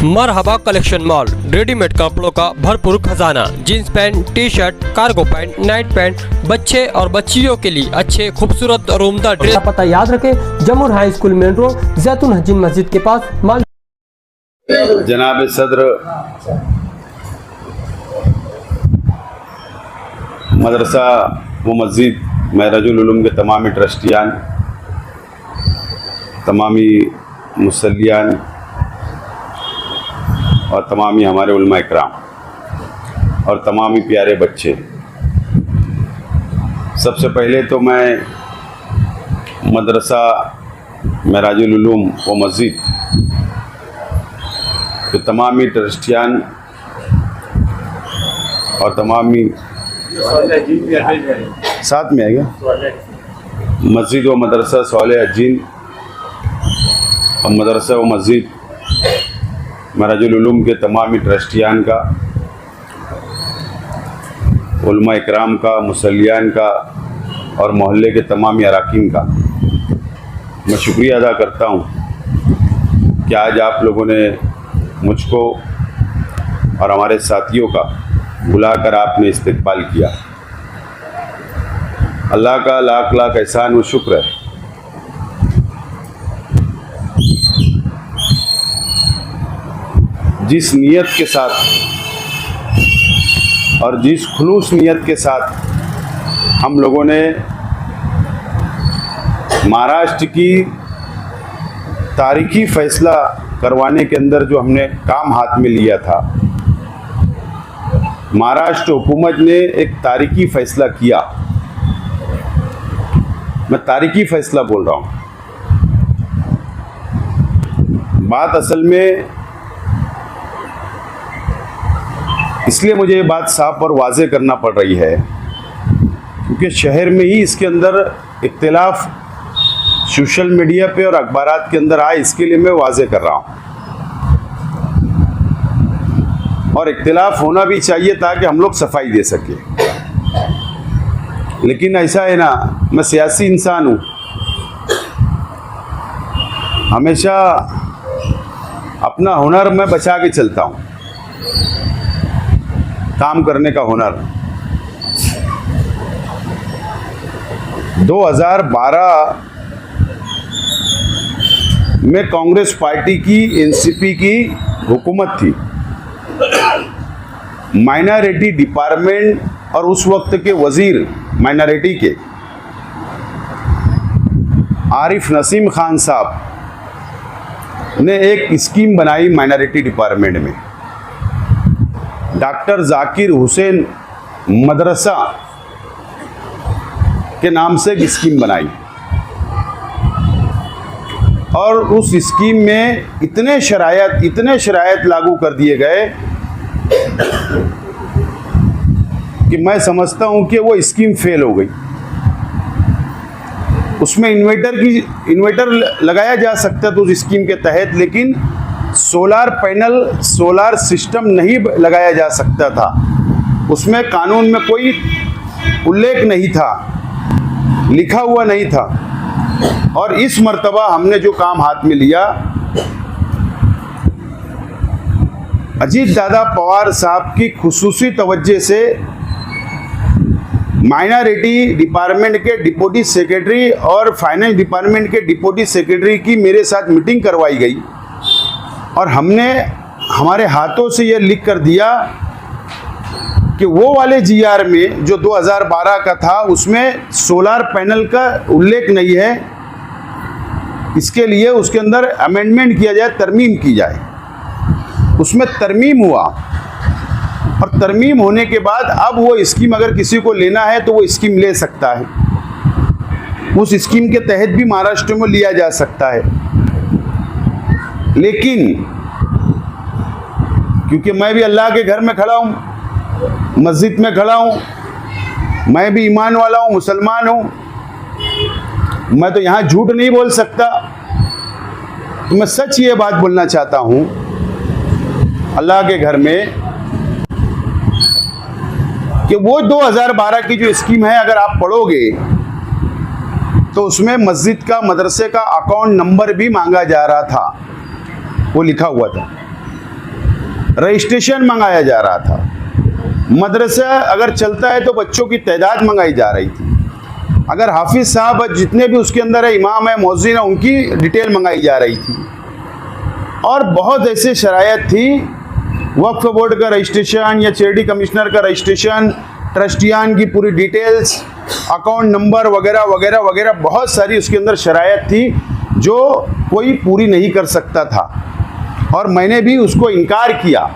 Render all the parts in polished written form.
मरहबा collection mall, readymade कपड़ों का भरपूर खजाना, jeans pant, T shirt, cargo pant, night pant, बच्चे और बच्चियों के लिए अच्छे खूबसूरत और उम्दा ड्रेस। पता याद रखें, जमुर हाई स्कूल मेन रोड, जैतून हजीन मस्जिद के पास। जनाब सदर मदरसा व मस्जिद महराजुल उलूम के तमामी ट्रस्टियान, तमामी मुसल्लियान और तमामी हमारे उलमा इकराम और तमामी प्यारे बच्चे, सबसे पहले तो मैं मदरसा महराजुल उलूम व मस्जिद के तमामी ट्रस्टियान और तमामी साथ में आएगा मस्जिद व मदरसा सौले अजीन और मदरसा व मस्जिद महराजुल उलूम के तमामी ट्रस्टियान का, उलमा इकराम का, मुसल्लियान का और मोहल्ले के तमामी अराकीन का मैं शुक्रिया अदा करता हूँ कि आज आप लोगों ने मुझको और हमारे साथियों का बुलाकर आपने इस्तकबाल किया। अल्लाह का लाख लाख एहसान व शुक्र है। जिस नीयत के साथ और जिस खुलूस नीयत के साथ हम लोगों ने महाराष्ट्र की तारीखी फैसला करवाने के अंदर जो हमने काम हाथ में लिया था, महाराष्ट्र हुकूमत ने एक तारीखी फैसला किया। मैं तारीखी फैसला बोल रहा हूँ। बात असल में इसलिए मुझे ये बात साफ और वाज़े करना पड़ रही है क्योंकि शहर में ही इसके अंदर इख्तिलाफ सोशल मीडिया पे और अखबारात के अंदर आए, इसके लिए मैं वाज़े कर रहा हूँ। और इख्तिलाफ होना भी चाहिए ताकि हम लोग सफाई दे सके। लेकिन ऐसा है ना, मैं सियासी इंसान हूँ, हमेशा अपना हुनर मैं बचा के चलता हूँ, काम करने का हुनर। 2012 में कांग्रेस पार्टी की, एनसीपी की हुकूमत थी। माइनॉरिटी डिपार्टमेंट और उस वक्त के वजीर माइनॉरिटी के आरिफ नसीम खान साहब ने एक स्कीम बनाई माइनॉरिटी डिपार्टमेंट में। डॉक्टर जाकिर हुसैन मदरसा के नाम से एक स्कीम बनाई और उस स्कीम में इतने शरायत लागू कर दिए गए कि मैं समझता हूं कि वो स्कीम फेल हो गई। उसमें इन्वर्टर लगाया जा सकता था उस स्कीम के तहत, लेकिन सोलार पैनल, सोलार सिस्टम नहीं लगाया जा सकता था। उसमें कानून में कोई उल्लेख नहीं था, लिखा हुआ नहीं था। और इस मर्तबा हमने जो काम हाथ में लिया, अजीत दादा पवार साहब की खुसूसी तवज्जो से माइनॉरिटी डिपार्टमेंट के डिप्टी सेक्रेटरी और फाइनेंस डिपार्टमेंट के डिप्टी सेक्रेटरी की मेरे साथ मीटिंग करवाई गई और हमने हमारे हाथों से यह लिख कर दिया कि वो वाले जीआर में जो 2012 का था उसमें सोलार पैनल का उल्लेख नहीं है, इसके लिए उसके अंदर अमेंडमेंट किया जाए, तरमीम की जाए। उसमें तरमीम हुआ और तरमीम होने के बाद अब वो स्कीम अगर किसी को लेना है तो वो स्कीम ले सकता है। उस स्कीम के तहत भी महाराष्ट्र में लिया जा सकता है। लेकिन क्योंकि मैं भी अल्लाह के घर में खड़ा हूँ, मस्जिद में खड़ा हूँ, मैं भी ईमान वाला हूँ, मुसलमान हूँ, मैं तो यहाँ झूठ नहीं बोल सकता। तो मैं सच ये बात बोलना चाहता हूँ, अल्लाह के घर में, कि वो 2012 की जो स्कीम है अगर आप पढ़ोगे तो उसमें मस्जिद का, मदरसे का अकाउंट नंबर भी मांगा जा रहा था, वो लिखा हुआ था। रजिस्ट्रेशन मंगाया जा रहा था। मदरसा अगर चलता है तो बच्चों की तादाद मंगाई जा रही थी। अगर हाफिज साहब जितने भी उसके अंदर है, इमाम है, मौज़िन है, उनकी डिटेल मंगाई जा रही थी। और बहुत ऐसे शरायत थी, वक्फ बोर्ड का रजिस्ट्रेशन या चैरिटी कमिश्नर का रजिस्ट्रेशन, ट्रस्टियान की पूरी डिटेल्स, अकाउंट नंबर वगैरह वगैरह वगैरह, बहुत सारी उसके अंदर शरायत थी जो कोई पूरी नहीं कर सकता था। और मैंने भी उसको इनकार किया।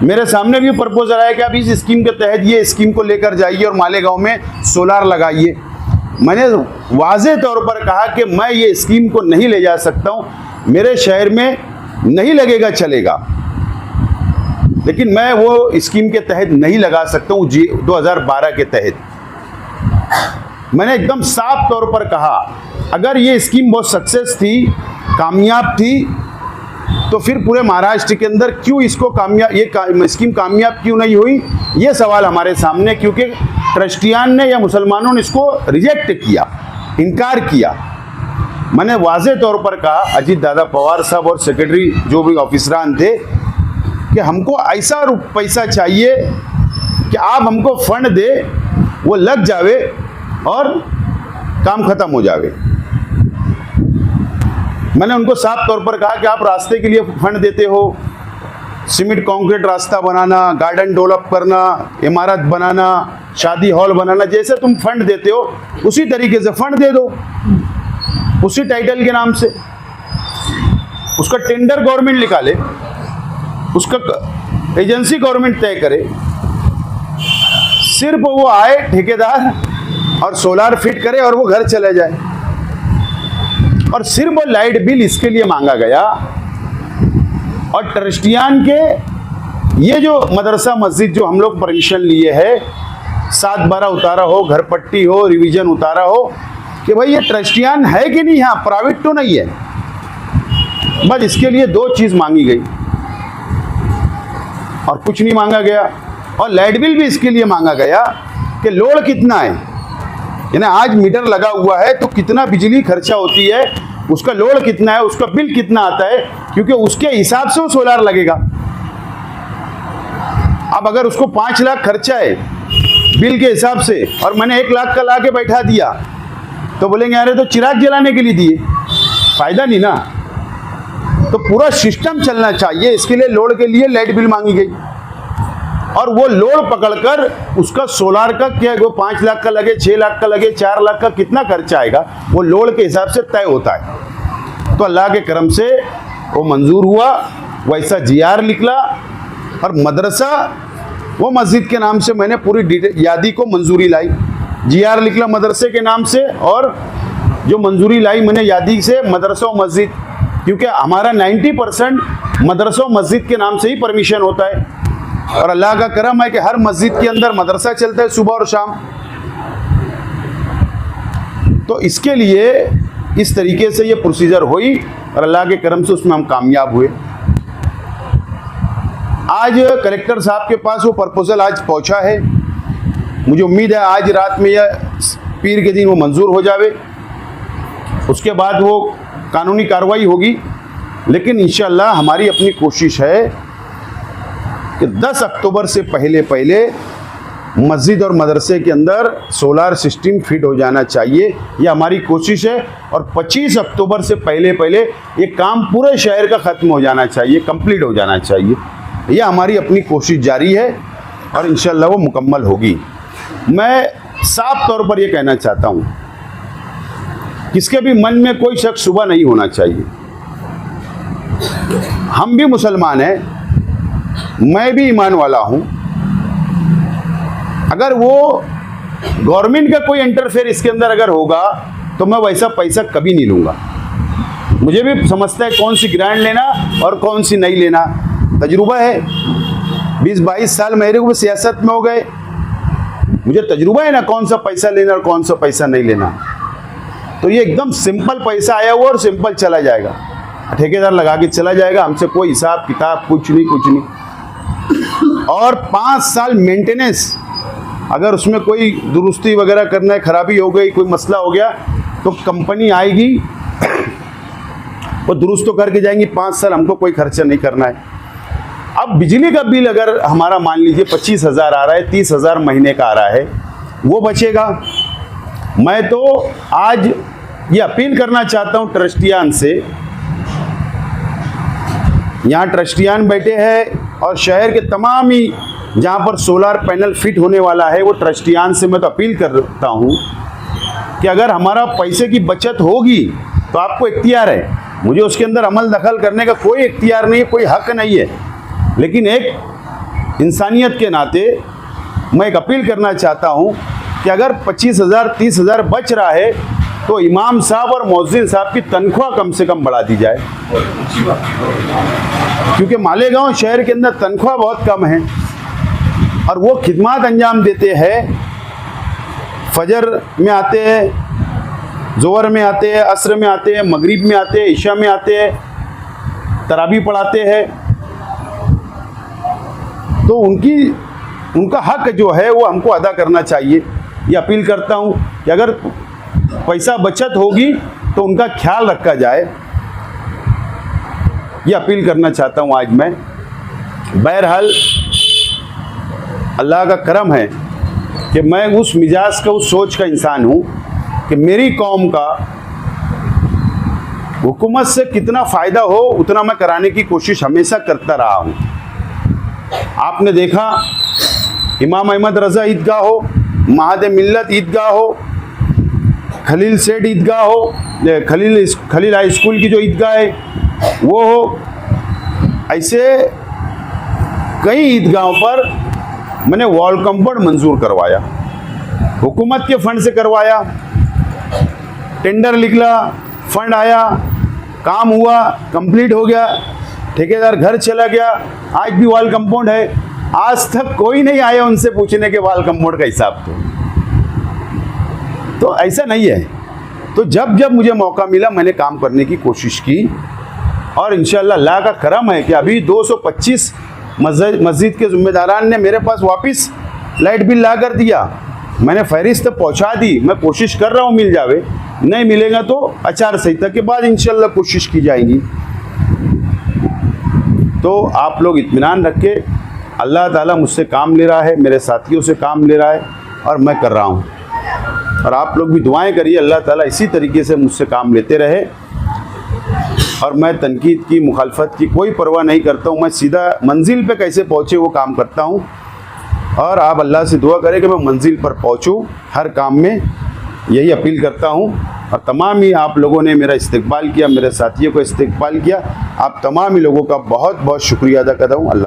मेरे सामने भी प्रपोजल आया कि आप इस स्कीम के तहत ये स्कीम को लेकर जाइए और मालेगांव में सोलार लगाइए। मैंने वाज़े तौर पर कहा कि मैं ये स्कीम को नहीं ले जा सकता हूँ, मेरे शहर में नहीं लगेगा चलेगा, लेकिन मैं वो स्कीम के तहत नहीं लगा सकता हूँ 2012 के तहत। मैंने एकदम साफ तौर पर कहा, अगर ये स्कीम बहुत सक्सेस थी, कामयाब थी, तो फिर पूरे महाराष्ट्र के अंदर क्यों इसको स्कीम कामयाब क्यों नहीं हुई, ये सवाल हमारे सामने, क्योंकि ट्रस्टियान ने या मुसलमानों ने इसको रिजेक्ट किया, इनकार किया। मैंने वाज़े तौर पर कहा, अजीत दादा पवार साहब और सेक्रेटरी जो भी ऑफिसरान थे, कि हमको ऐसा पैसा चाहिए कि आप हमको फंड दे, वो लग जावे और काम खत्म हो जावे। मैंने उनको साफ तौर पर कहा कि आप रास्ते के लिए फंड देते हो, सीमेंट कंक्रीट रास्ता बनाना, गार्डन डेवलप करना, इमारत बनाना, शादी हॉल बनाना, जैसे तुम फंड देते हो उसी तरीके से फंड दे दो, उसी टाइटल के नाम से। उसका टेंडर गवर्नमेंट निकाले, उसका एजेंसी गवर्नमेंट तय करे, सिर्फ वो आए ठेकेदार और सोलार फिट करे और वो घर चले जाए। और सिर्फ वो लाइट बिल इसके लिए मांगा गया। और ट्रस्टियान के ये जो मदरसा मस्जिद जो हम लोग परमिशन लिए है, 7/12 उतारा हो, घर पट्टी हो, रिवीजन उतारा हो, कि भाई ये ट्रस्टियान है कि नहीं, यहाँ प्राइवेट तो नहीं है। बस इसके लिए 2 चीज़ मांगी गई और कुछ नहीं मांगा गया। और लाइट बिल भी इसके लिए मांगा गया कि लोड कितना है, यानी आज मीटर लगा हुआ है तो कितना बिजली खर्चा होती है, उसका लोड कितना है, उसका बिल कितना आता है, क्योंकि उसके हिसाब से वो सोलार लगेगा। अब अगर उसको 5 लाख खर्चा है बिल के हिसाब से और मैंने 1 लाख का ला के बैठा दिया, तो बोलेंगे अरे तो चिराग जलाने के लिए दिए, फायदा नहीं ना। तो पूरा सिस्टम चलना चाहिए, इसके लिए लोड के लिए लाइट बिल मांगी गई। और वो लोड पकड़कर उसका सोलार का क्या, वो 5 लाख का लगे, 6 लाख का लगे, 4 लाख का कितना खर्चा आएगा, वो लोड के हिसाब से तय होता है। तो अल्लाह के करम से वो मंजूर हुआ, वैसा GR निकला। और मदरसा वो मस्जिद के नाम से मैंने पूरी यादी को मंजूरी लाई, GR निकला मदरसे के नाम से। और जो मंजूरी लाई मैंने यादी से मदरसा मस्जिद, क्योंकि हमारा 90% मदरसा मस्जिद के नाम से ही परमिशन होता है। और अल्लाह का करम है कि हर मस्जिद के अंदर मदरसा चलता है सुबह और शाम। तो इसके लिए इस तरीके से ये प्रोसीजर हुई और अल्लाह के करम से उसमें हम कामयाब हुए। आज कलेक्टर साहब के पास वो प्रपोजल आज पहुंचा है। मुझे उम्मीद है आज रात में या पीर के दिन वो मंजूर हो जावे, उसके बाद वो कानूनी कार्रवाई होगी। लेकिन इंशाअल्लाह हमारी अपनी कोशिश है कि 10 अक्टूबर से पहले मस्जिद और मदरसे के अंदर सोलार सिस्टम फिट हो जाना चाहिए, ये हमारी कोशिश है। और 25 अक्टूबर से पहले ये काम पूरे शहर का ख़त्म हो जाना चाहिए, कंप्लीट हो जाना चाहिए। ये हमारी अपनी कोशिश जारी है और इंशाअल्लाह वो मुकम्मल होगी। मैं साफ तौर पर ये कहना चाहता हूँ, किसके भी मन में कोई शक शुबा नहीं होना चाहिए। हम भी मुसलमान हैं, मैं भी ईमान वाला हूँ। अगर वो गवर्नमेंट का कोई इंटरफेयर इसके अंदर अगर होगा तो मैं वैसा पैसा कभी नहीं लूँगा। मुझे भी समझता है कौन सी ग्रांट लेना और कौन सी नहीं लेना, तजुर्बा है। 20-22 साल मेरे को सियासत में हो गए, मुझे तजुर्बा है ना कौन सा पैसा लेना और कौन सा पैसा नहीं लेना। तो ये एकदम सिंपल पैसा आया हुआ और सिंपल चला जाएगा, ठेकेदार लगा के चला जाएगा, हमसे कोई हिसाब किताब कुछ नहीं। और 5 साल मेंटेनेंस, अगर उसमें कोई दुरुस्ती वगैरह करना है, खराबी हो गई, कोई मसला हो गया तो कंपनी आएगी, वो दुरुस्त तो करके जाएंगी। 5 साल हमको कोई खर्चा नहीं करना है। अब बिजली का बिल अगर हमारा मान लीजिए 25,000 आ रहा है, 30,000 महीने का आ रहा है, वो बचेगा। मैं तो आज ये अपील करना चाहता हूँ ट्रस्टियान से, यहाँ ट्रस्टियान बैठे हैं और शहर के तमाम ही जहाँ पर सोलर पैनल फिट होने वाला है, वो ट्रस्टियान से मैं तो अपील करता हूँ कि अगर हमारा पैसे की बचत होगी तो आपको इख्तियार है, मुझे उसके अंदर अमल दखल करने का कोई इख्तियार नहीं है, कोई हक नहीं है, लेकिन एक इंसानियत के नाते मैं एक अपील करना चाहता हूँ कि अगर 25,000 30,000 बच रहा है तो इमाम साहब और मौज़िन साहब की तनख्वाह कम से कम बढ़ा दी जाए, क्योंकि मालेगांव शहर के अंदर तनख्वाह बहुत कम है और वो खिदमत अंजाम देते हैं। फजर में आते हैं, जोहर में आते हैं, असर में आते हैं, मगरिब में आते हैं, इशा में आते हैं, तरावी पढ़ाते हैं, तो उनका हक जो है वो हमको अदा करना चाहिए। ये अपील करता हूँ कि अगर पैसा बचत होगी तो उनका ख्याल रखा जाए, ये अपील करना चाहता हूँ आज मैं। बहरहाल अल्लाह का करम है कि मैं उस मिजाज का, उस सोच का इंसान हूँ कि मेरी कौम का हुकूमत से कितना फ़ायदा हो उतना मैं कराने की कोशिश हमेशा करता रहा हूँ। आपने देखा इमाम अहमद रज़ा ईदगाह हो, महाद मिल्लत ईदगाह हो, खलील सेठ ईदगाह हो, खलील हाई स्कूल की जो ईदगाह है वो हो, ऐसे कई ईदगाहों पर मैंने वॉल कंपाउंड मंजूर करवाया, हुकूमत के फंड से करवाया, टेंडर निकला, फंड आया, काम हुआ, कंप्लीट हो गया, ठेकेदार घर चला गया, आज भी वॉल कंपाउंड है। आज तक कोई नहीं आया उनसे पूछने के वॉल कंपाउंड का हिसाब तो ऐसा नहीं है। तो जब जब मुझे मौका मिला मैंने काम करने की कोशिश की और इंशाअल्लाह अल्लाह का करम है कि अभी 225 मस्जिद के ज़िम्मेदारान ने मेरे पास वापस लाइट बिल ला कर दिया। मैंने फहरिस्त पहुंचा दी, मैं कोशिश कर रहा हूं मिल जावे, नहीं मिलेगा तो आचार संहिता के बाद इंशाअल्लाह कोशिश की जाएगी। तो आप लोग इत्मीनान रखे, अल्लाह ताला मुझसे काम ले रहा है, मेरे साथियों से काम ले रहा है और मैं कर रहा हूँ। और आप लोग भी दुआएं करिए अल्लाह ताला इसी तरीके से मुझसे काम लेते रहे। और मैं तनकीद की, मुखालफत की कोई परवाह नहीं करता हूँ, मैं सीधा मंजिल पे कैसे पहुँचे वो काम करता हूँ। और आप अल्लाह से दुआ करें कि मैं मंजिल पर पहुँचूँ हर काम में, यही अपील करता हूँ। और तमाम ही आप लोगों ने मेरा इस्तकबाल किया, मेरे साथियों को इस्तकबाल किया, आप तमाम ही लोगों का बहुत बहुत शुक्रिया अदा करता हूँ। अल्लाह